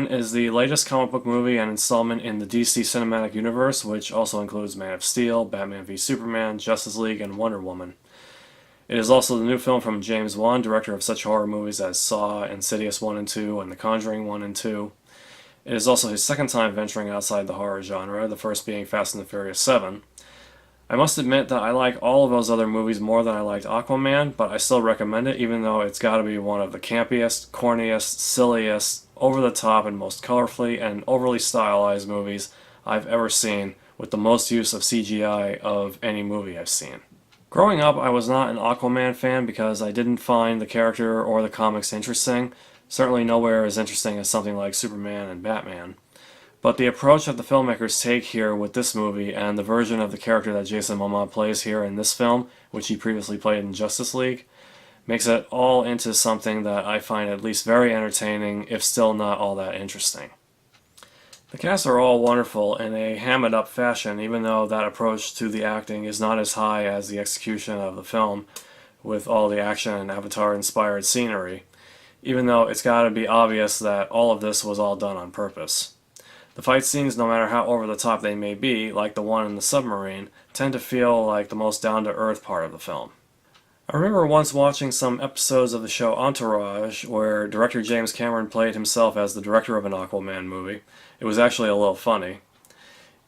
Aquaman is the latest comic book movie and installment in the DC Cinematic Universe, which also includes Man of Steel, Batman v Superman, Justice League, and Wonder Woman. It is also the new film from James Wan, director of such horror movies as Saw, Insidious 1 and 2, and The Conjuring 1 and 2. It is also his second time venturing outside the horror genre, the first being Fast and the Furious 7. I must admit that I like all of those other movies more than I liked Aquaman, but I still recommend it, even though it's got to be one of the campiest, corniest, silliest, over-the-top, and most colorfully and overly stylized movies I've ever seen, with the most use of CGI of any movie I've seen. Growing up, I was not an Aquaman fan because I didn't find the character or the comics interesting, certainly nowhere as interesting as something like Superman and Batman. But the approach that the filmmakers take here with this movie and the version of the character that Jason Momoa plays here in this film, which he previously played in Justice League, makes it all into something that I find at least very entertaining, if still not all that interesting. The cast are all wonderful in a hammed up fashion, even though that approach to the acting is not as high as the execution of the film, with all the action and Avatar-inspired scenery, even though it's got to be obvious that all of this was all done on purpose. The fight scenes, no matter how over the top they may be, like the one in the submarine, tend to feel like the most down-to-earth part of the film. I remember once watching some episodes of the show Entourage, where director James Cameron played himself as the director of an Aquaman movie. It was actually a little funny,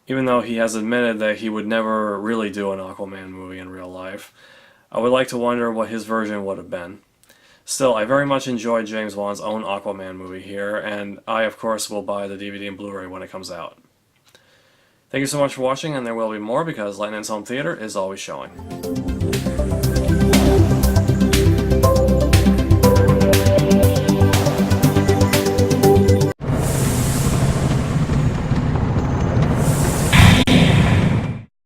even though he has admitted that he would never really do an Aquaman movie in real life. I would like to wonder what his version would have been. Still, I very much enjoyed James Wan's own Aquaman movie here, and I, of course, will buy the DVD and Blu-ray when it comes out. Thank you so much for watching, and there will be more because Lightning's Home Theater is always showing.